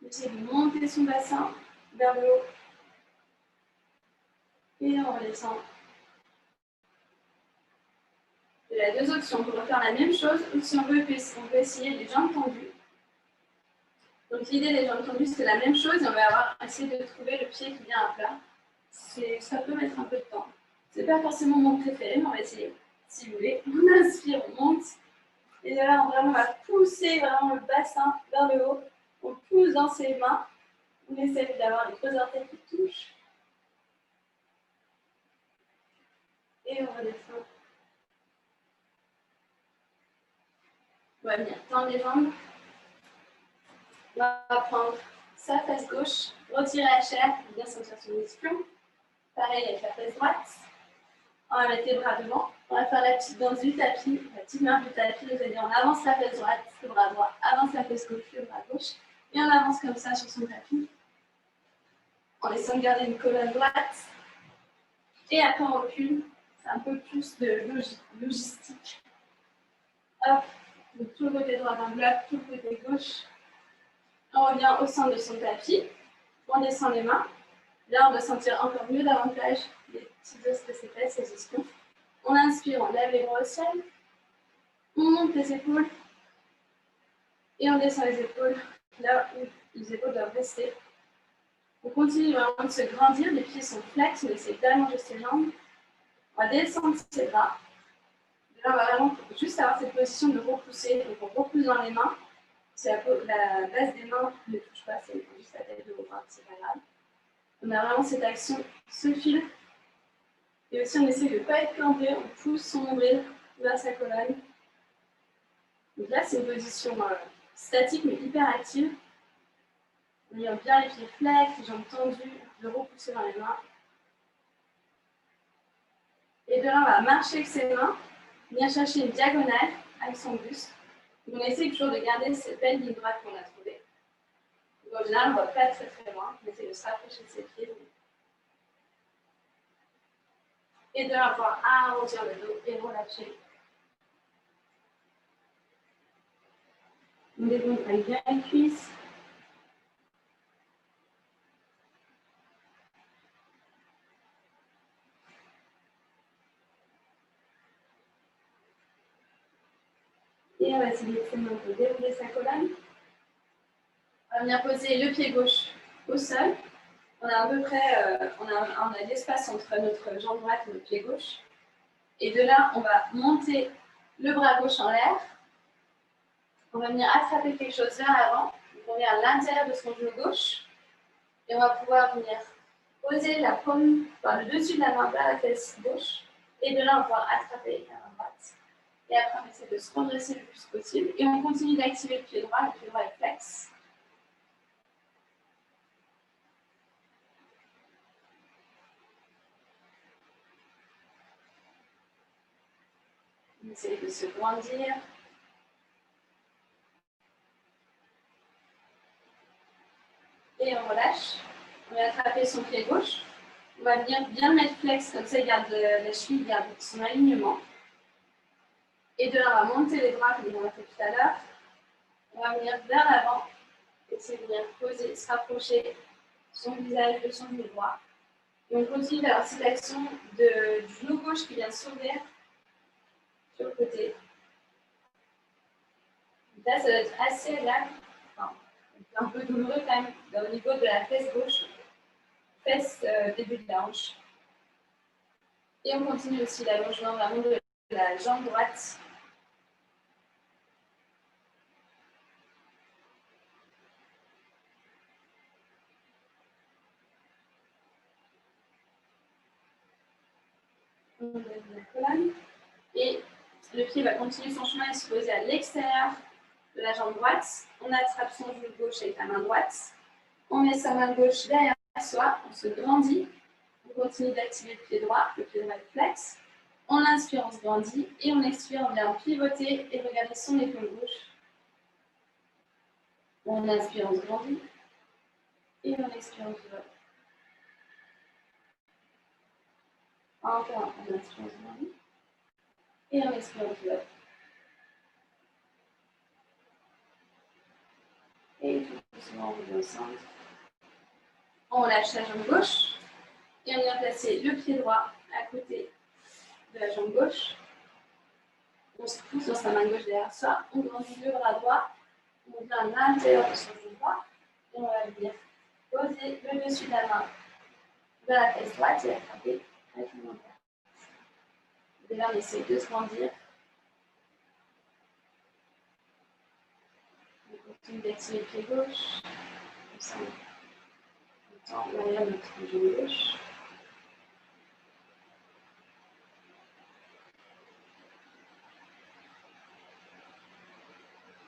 Speaker 2: On essaie de monter son bassin vers le haut. Et on redescend. Il y a deux options. On peut faire la même chose ou si on veut essayer les jambes tendues. Donc l'idée des jambes tendues, c'est la même chose et on va essayer de trouver le pied qui vient à plat. Ça peut mettre un peu de temps. Ce n'est pas forcément mon préféré, mais on va essayer. Si vous voulez, on inspire, on monte. Et là, on va pousser vraiment le bassin vers le haut. On pousse dans ses mains. On essaie d'avoir les deux orteils qui touchent. Et on redescend. On va venir tendre les jambes. On va prendre sa face gauche, retirer la chair, bien sentir son muscle. Pareil avec la face droite. On va mettre les bras devant. On va faire la petite danse du tapis, la petite marche du tapis. C'est-à-dire on avance la face droite, le bras droit, avance la face gauche, le bras gauche. Et on avance comme ça sur son tapis. En essayant de garder une colonne droite. Et après on recule. C'est un peu plus de logistique. Hop. Donc tout le côté droit d'un bloc, tout le côté gauche. On revient au centre de son tapis. On descend les mains. Là, on va sentir encore mieux davantage les petits os de ses fesses, ses ischions. On inspire, on lève les bras au ciel. On monte les épaules. Et on descend les épaules là où les épaules doivent rester. On continue vraiment de se grandir. Les pieds sont flex. On essaie d'allonger ses jambes. On va descendre ses bras. Là, on va vraiment juste avoir cette position de repousser. Donc, on repousse dans les mains. La base des mains ne touche pas, c'est juste la tête de vos bras, c'est pas grave. On a vraiment cette action, ce fil. Et aussi, on essaie de ne pas être planté, on pousse son nombril vers sa colonne. Donc là, c'est une position statique mais hyper active. On y a bien les pieds flex, les jambes tendues, le repousser dans les mains. Et de là, on va marcher avec ses mains, venir chercher une diagonale avec son buste. On essaie toujours de garder cette belle ligne droite qu'on a trouvée. Donc, en général, on ne va pas très très loin, on essaie de se rapprocher de ses pieds. Et de là, on va arrondir le dos et relâcher. On dégonfle avec bien les cuisses. Et on va essayer de dérouler sa colonne. On va venir poser le pied gauche au sol. On a à peu près on a de l'espace entre notre jambe droite et notre pied gauche. Et de là, on va monter le bras gauche en l'air. On va venir attraper quelque chose vers l'avant. On vient à l'intérieur de son genou gauche. Et on va pouvoir venir poser la paume par le dessus de la main vers la fesse gauche. Et de là, on va pouvoir attraper la main droite. Et après, on essaie de se redresser le plus possible. Et on continue d'activer le pied droit. Le pied droit est flex. On essaie de se grandir. Et on relâche. On va attraper son pied gauche. On va venir bien mettre flex, comme ça il garde la cheville, garde son alignement. Et de là, on va monter les bras comme on a fait tout à l'heure. On va venir vers l'avant. Essayer de venir poser, se rapprocher son visage de son genou droit. Et on continue d'avoir cette action du genou gauche qui vient s'ouvrir sur le côté. Là, ça va être assez agréable. Enfin, un peu douloureux quand même au niveau de la fesse gauche. Fesse début de la hanche. Et on continue aussi l'allongement vraiment de la jambe droite. On lève la colonne. Et le pied va continuer son chemin et se poser à l'extérieur de la jambe droite. On attrape son genou gauche avec la main droite. On met sa main gauche derrière soi. On se grandit. On continue d'activer le pied droit. Le pied droit est flex. On inspire, on se grandit. Et on expire, on vient pivoter et regarder son épaule gauche. On inspire, on se grandit. Et on expire, on pivote. Encore, on inspire, on se grandit. Et on expire, on pivote. Et tout doucement, on revient au centre. On lâche la jambe gauche. Et on vient placer le pied droit à côté de la jambe gauche. On se pousse dans sa main gauche derrière soi. On grandit le bras droit. On vient à l'intérieur de son genou droit. Et on va venir poser le dessus de la main vers la fesse droite et attraper avec le main droite. Et là, on essaie de se grandir. On continue d'activer le pied gauche. Comme ça, on tend derrière notre genou gauche.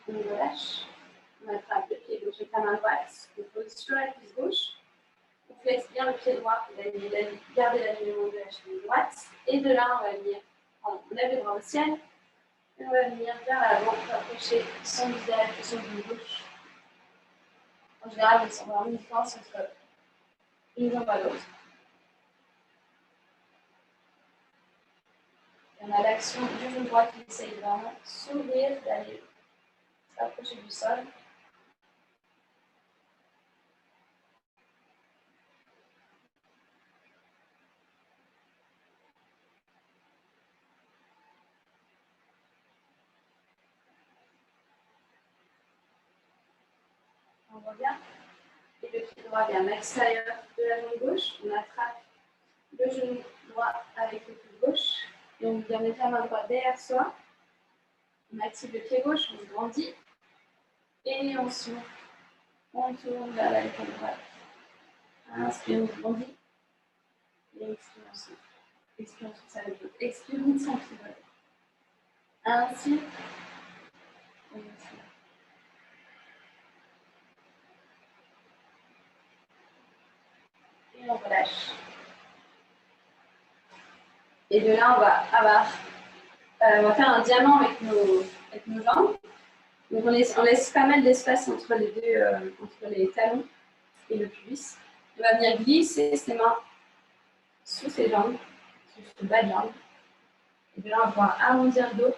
Speaker 2: On relâche. On attrape le pied gauche avec la main droite. On pose sur la cuisse gauche. On flexe bien le pied droit pour garder l'alignement de la cheville droite. Et de là, on va venir, on lève les bras au ciel. Et on va venir vers l'avant pour approcher son visage de son genou gauche. En général, on sent vraiment une différence entre une jambe à l'autre. On a l'action du genou droit qui essaye de vraiment s'ouvrir, d'aller s'approcher du sol. On revient. Et le pied droit vient à l'extérieur de la jambe gauche. On attrape le genou droit avec le pied gauche. Et on vient mettre la main droite derrière soi. On active le pied gauche, on se grandit. Et on s'ouvre. On tourne vers l'épaule droite. Inspire, on se grandit. Et expire, on s'ouvre. Expire, on souffle avec l'autre. Expire, on s'enfile. Inspire. Et expire.
Speaker 1: Et de là, on va faire un diamant avec nos jambes. Donc, on laisse pas mal d'espace entre les deux, entre les talons et le pubis. On va venir glisser ses mains sous ses jambes, sous le bas de jambe. Et de là, on va pouvoir arrondir le dos.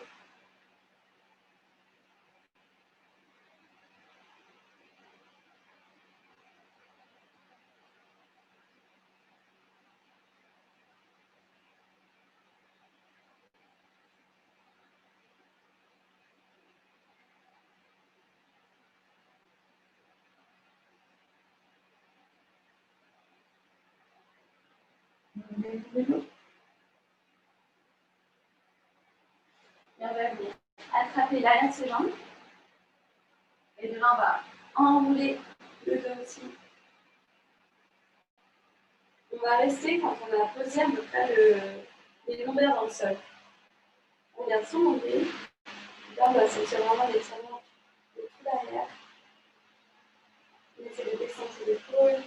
Speaker 1: Et on va venir attraper l'arrière de ses jambes. Et de là, on va enrouler le dos aussi. On va rester, quand on a posé à peu près les lombaires dans le sol. On vient son nombril. Là, on va sentir vraiment l'étirement de tout l'arrière. On essaie de descendre ses épaules.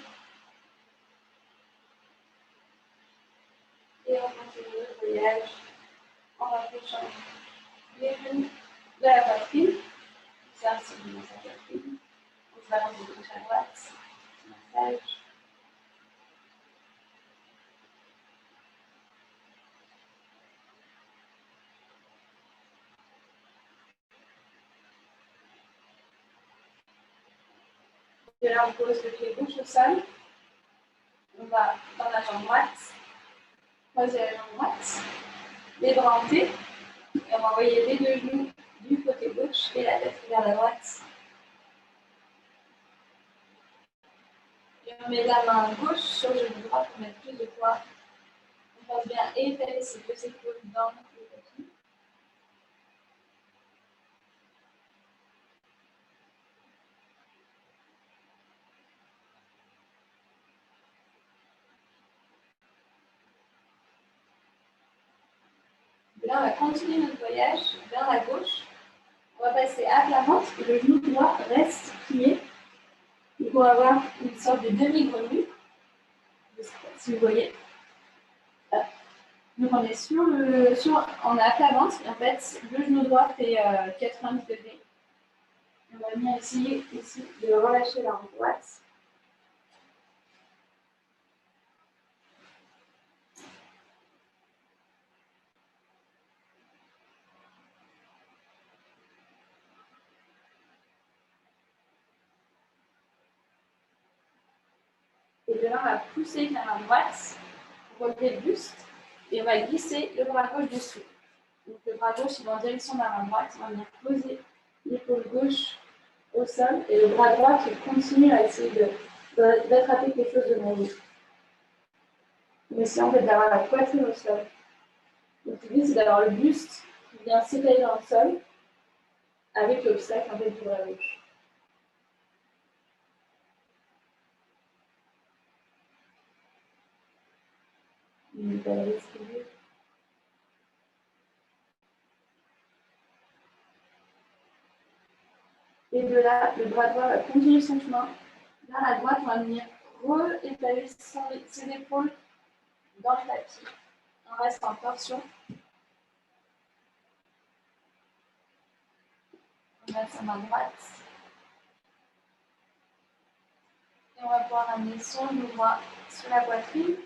Speaker 1: Et on continue le voyage en rapprochant les genoux de la poitrine. C'est un signe dans sa poitrine. On se balance de gauche à droite. Massage. Et là, on pose le pied gauche au sol. On va dans la jambe droite. Croiser la jambe droite. Les bras en T. Et on va envoyer les deux genoux du côté gauche et la tête vers la droite. Et on met la main gauche sur le genou droit pour mettre plus de poids. On va bien étaler ses deux épaules dans le tapis. Et là, on va continuer notre voyage vers la gauche. On va passer à plat ventre et le genou droit reste plié. Donc, on va avoir une sorte de demi-grenouille. Je ne sais pas si vous voyez. Donc, on est on est à plat ventre. Et en fait, le genou droit fait 90 degrés. On va venir essayer ici de relâcher la jambe droite. Et de là, on va pousser la main droite, relever le buste, et on va glisser le bras gauche dessous. Donc le bras gauche, il va en direction de la main droite, on va venir poser l'épaule gauche au sol, et le bras droit qui continue à essayer d'attraper quelque chose de mon on essaie en fait d'avoir la poitrine au sol. Donc l'idée, c'est d'avoir le buste qui vient s'étaler dans le sol, avec l'obstacle en fait du bras gauche. Une belle respiration. Et de là, le bras droit va continuer son chemin. Vers la droite, on va venir réétaler ses épaules dans le tapis. On reste en torsion. On va sa main droite. Et on va pouvoir amener son genou droit sur la poitrine.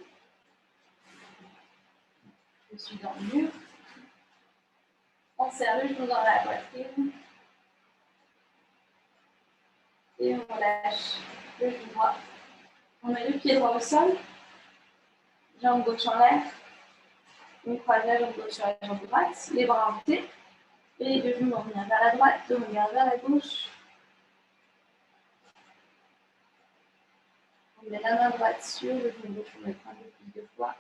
Speaker 1: Je suis dans le mur. On serre le genou dans la poitrine. Et on lâche le genou droit. On met le pied droit au sol. Jambe gauche en l'air. On croise la jambe gauche sur la jambe droite. Les bras en T. Et les deux genoux vont venir vers la droite, deux vont venir vers la gauche. On met la main droite sur le genou gauche, on met un peu plus de poids.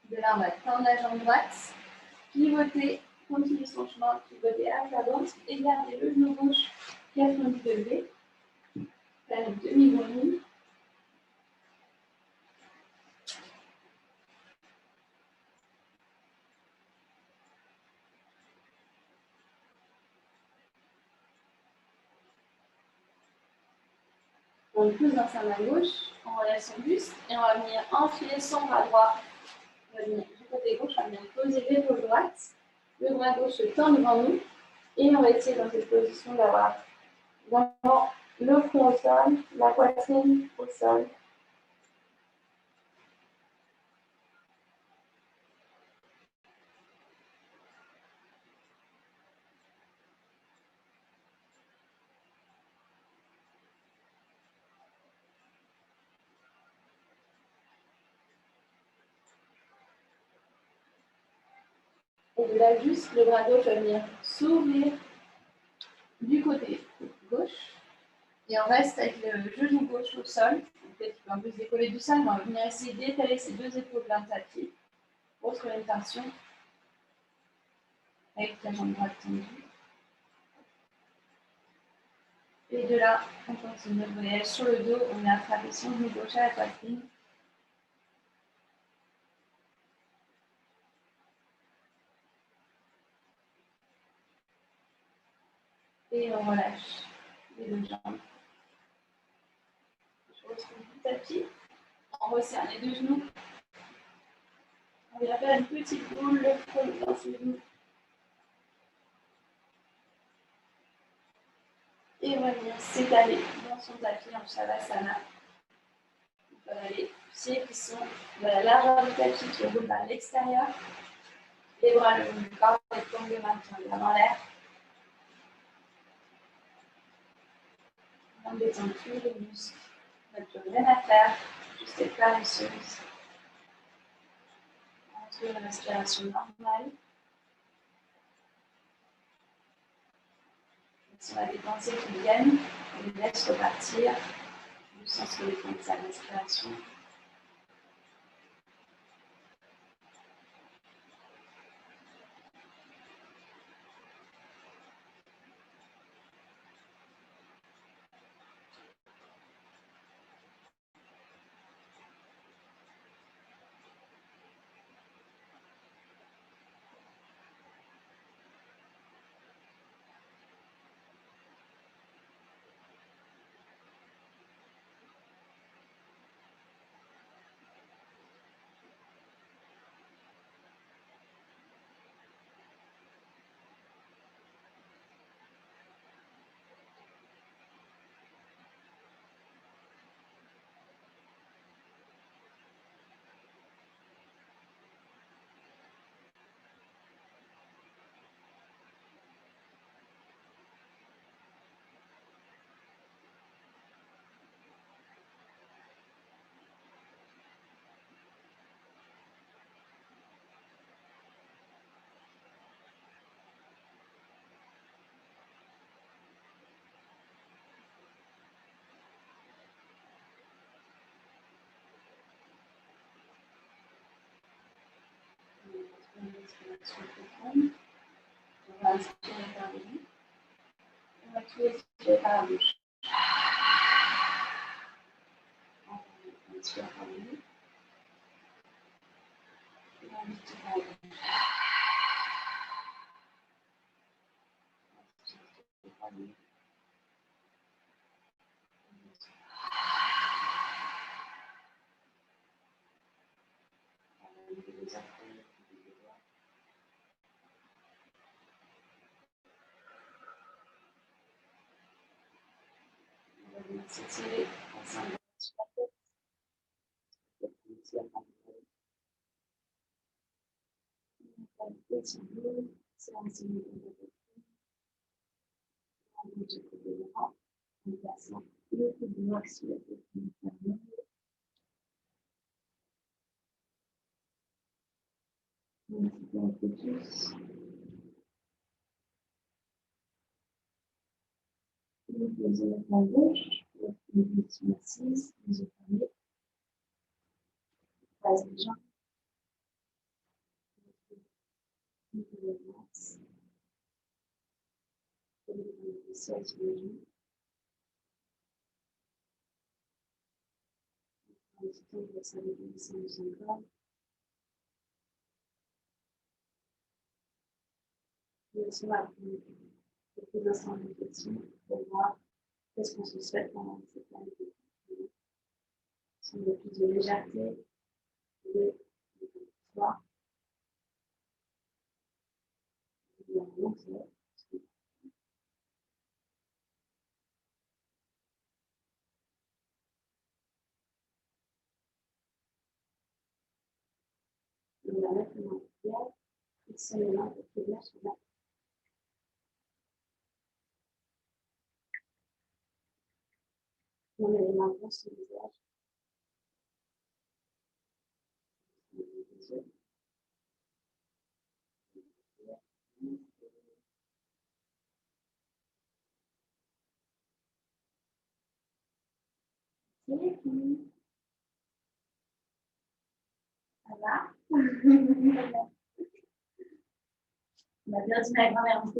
Speaker 1: De là, on va tendre la jambe droite, pivoter, continuer son chemin, pivoter à la droite et garder le genou gauche 90 degrés. Faire une demi-grenouille.
Speaker 2: on le pousse dans sa main gauche, on relève son buste et on va venir enfiler son bras droit. On va venir du côté gauche, on va venir poser l'épaule droite, le bras gauche se tend devant nous et on va essayer dans cette position d'avoir vraiment le front au sol, la poitrine au sol. Et de là, juste le bras gauche va venir s'ouvrir du côté gauche. Et on reste avec le genou gauche au sol. Peut-être qu'il va un peu se décoller du sol, mais on va venir essayer d'étaler ses deux épaules dans le tapis. Autre tension. Avec la jambe droite tendue. Et de là, on continue notre voyage sur le dos. On vient attraper son genou gauche à la poitrine. Et on relâche les deux jambes. Je retrouve le tapis. On resserre les deux genoux. On vient faire une petite boule, le front dans ses genoux. Et on va venir s'étaler dans son tapis en Shavasana. On va aller pieds qui sont de la largeur du tapis qui roule vers l'extérieur. Les bras le long du corps, les paumes de main qui sont dans l'air. On détend tous les muscles. On n'a plus rien à faire, juste être paresseuse. On retrouve une respiration normale. Si on a des pensées qui viennent, on les laisse repartir. Du sens que les de sa respiration. Une respiration profonde. On va inspirer par le nez. On va tout expirer par la bouche. On inspire par le nez. Et on expire par la bouche. On inspire par le nez. On va lever les orteils, les doigts. On va venir s'étirer ensemble sur la tête. On tire par le col. On va petit bout. C'est un signe de poitrine. On bouge le côté droit. En plaçant le coude droit sur la poitrine intérieure. On inspire un peu plus. Vous posez la main gauche, votre position assise, les yeux fermés. Passe les jambes. Vous pouvez le max. Vous pouvez le sol sur les genoux. Un petit peu de sa déposition de son corps. Et aussi, on va prendre quelques instants de réflexion pour voir qu'est-ce qu'on se souhaite pendant cette année.
Speaker 1: plus de légèreté, de soi. On va mettre une pierre, fixer les mains de prière sur la. On met les mains droites sur le visage. Les yeux. C'est fini. Ça va. On a bien dit ma grand-mère.